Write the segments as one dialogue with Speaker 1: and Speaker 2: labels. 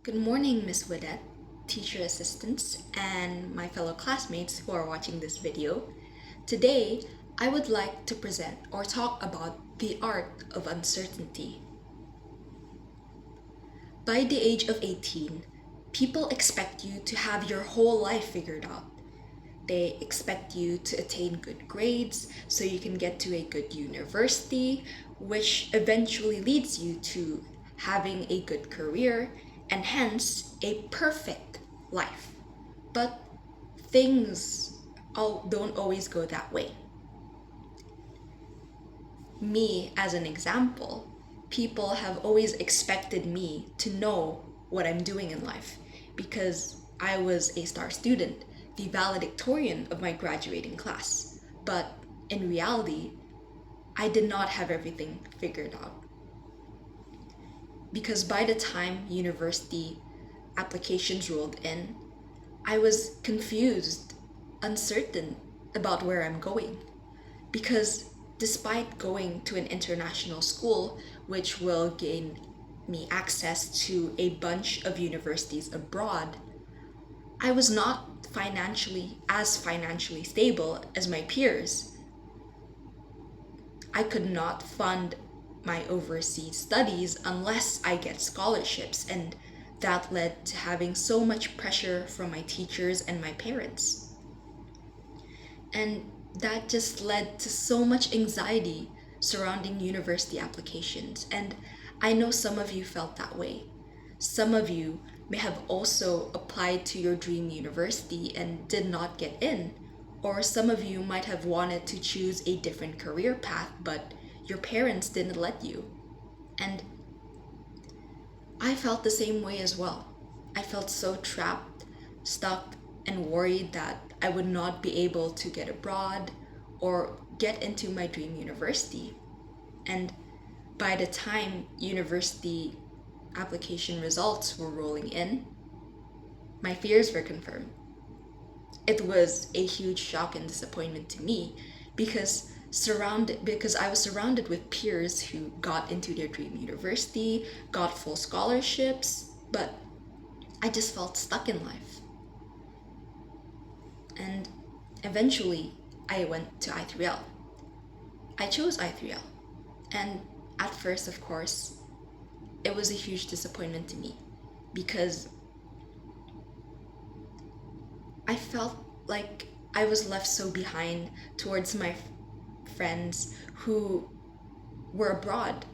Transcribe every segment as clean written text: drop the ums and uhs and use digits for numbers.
Speaker 1: Good morning, Miss Widette, teacher assistants, and my fellow classmates who are watching this video. Today, I would like to present or talk about the art of uncertainty. By the age of 18, people expect you to have your whole life figured out. They expect you to attain good grades so you can get to a good university, which eventually leads you to having a good career and hence a perfect life. But things don't always go that way. Me, as an example, people have always expected me to know what I'm doing in life because I was a star student, the valedictorian of my graduating class. But in reality, I did not have everything figured out. Because by the time university applications rolled in, I was confused, uncertain about where I'm going. Because despite going to an international school, which will gain me access to a bunch of universities abroad, I was not financially stable as my peers. I could not fund my overseas studies unless I get scholarships, and that led to having so much pressure from my teachers and my parents. And that just led to so much anxiety surrounding university applications. And I know some of you felt that way. Some of you may have also applied to your dream university and did not get in. Or some of you might have wanted to choose a different career path, but your parents didn't let you. And I felt the same way as well. I felt so trapped, stuck, and worried that I would not be able to get abroad or get into my dream university. And by the time university application results were rolling in, my fears were confirmed. It was a huge shock and disappointment to me because I was surrounded with peers who got into their dream university, got full scholarships, but I just felt stuck in life. And eventually, I went to I3L. I chose I3L. And at first, of course, it was a huge disappointment to me because I felt like I was left so behind towards my friends who were abroad.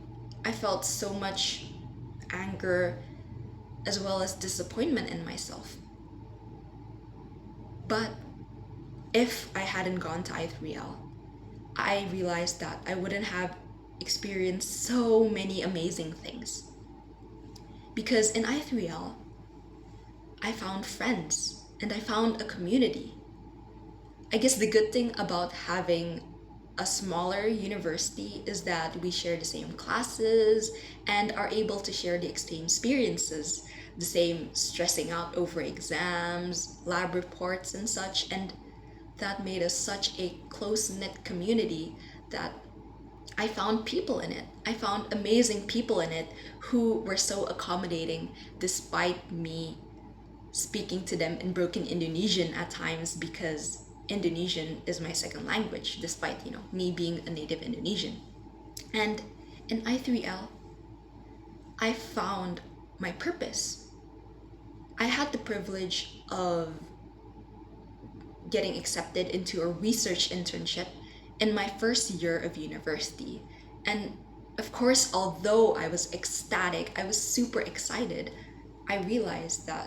Speaker 1: I felt so much anger as well as disappointment in myself. But if I hadn't gone to I3L, I realized that I wouldn't have experienced so many amazing things. Because in I3L, I found friends and I found a community. I guess the good thing about having a smaller university is that we share the same classes and are able to share the same experiences, the same stressing out over exams, lab reports, and such. And that made us such a close-knit community that I found people in it. I found amazing people in it who were so accommodating despite me speaking to them in broken Indonesian at times because Indonesian is my second language, despite, me being a native Indonesian. And in I3L, I found my purpose. I had the privilege of getting accepted into a research internship in my first year of university. And of course, although I was ecstatic, I was super excited, I realized that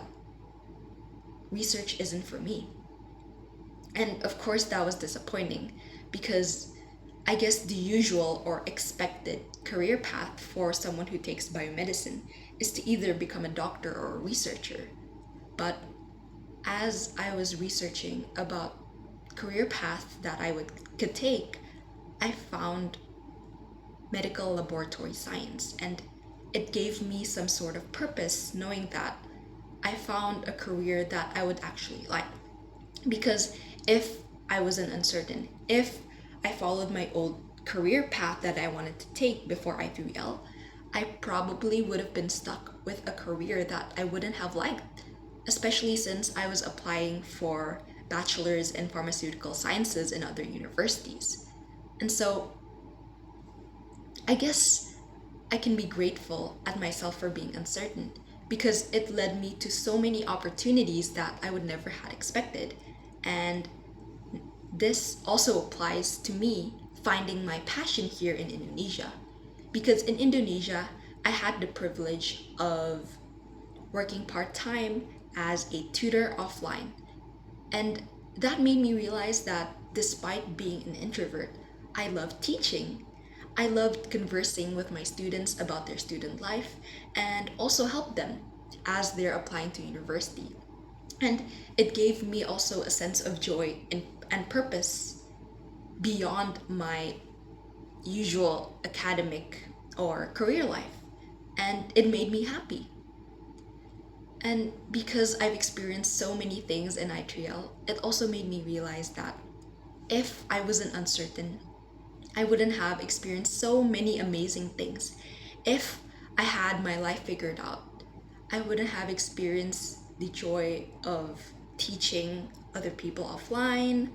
Speaker 1: research isn't for me. And of course, that was disappointing because I guess the usual or expected career path for someone who takes biomedicine is to either become a doctor or a researcher. But as I was researching about career path that I could take, I found medical laboratory science, and it gave me some sort of purpose knowing that I found a career that I would actually like. Because if I wasn't uncertain, if I followed my old career path that I wanted to take before I3L, I probably would have been stuck with a career that I wouldn't have liked, especially since I was applying for bachelor's in pharmaceutical sciences in other universities. And so I guess I can be grateful at myself for being uncertain because it led me to so many opportunities that I would never had expected. And this also applies to me finding my passion here in Indonesia. Because in Indonesia, I had the privilege of working part time as a tutor offline. And that made me realize that despite being an introvert, I loved teaching. I loved conversing with my students about their student life and also help them as they're applying to university. And it gave me also a sense of joy and purpose beyond my usual academic or career life. And it made me happy. And because I've experienced so many things in I3L, it also made me realize that if I wasn't uncertain, I wouldn't have experienced so many amazing things. If I had my life figured out, I wouldn't have experienced the joy of teaching other people offline,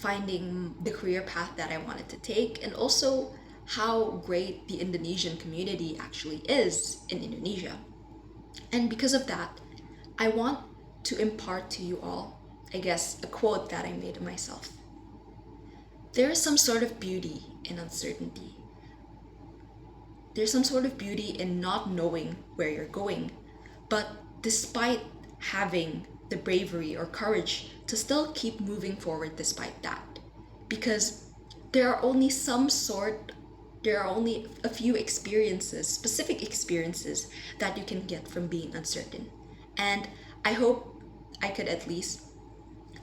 Speaker 1: finding the career path that I wanted to take, and also how great the Indonesian community actually is in Indonesia. And because of that, I want to impart to you all, I guess, a quote that I made of myself. There is some sort of beauty in uncertainty. There's some sort of beauty in not knowing where you're going, but despite having the bravery or courage to still keep moving forward despite that. Because there are only a few experiences, specific experiences that you can get from being uncertain. And I hope I could at least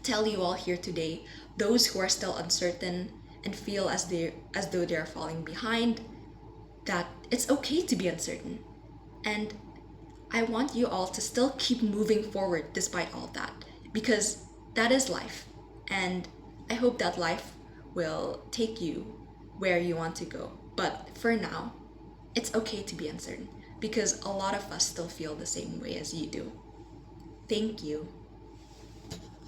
Speaker 1: tell you all here today, those who are still uncertain and feel as though they're falling behind, that it's okay to be uncertain. And I want you all to still keep moving forward despite all that, because that is life. And I hope that life will take you where you want to go. But for now, it's okay to be uncertain because a lot of us still feel the same way as you do. Thank you.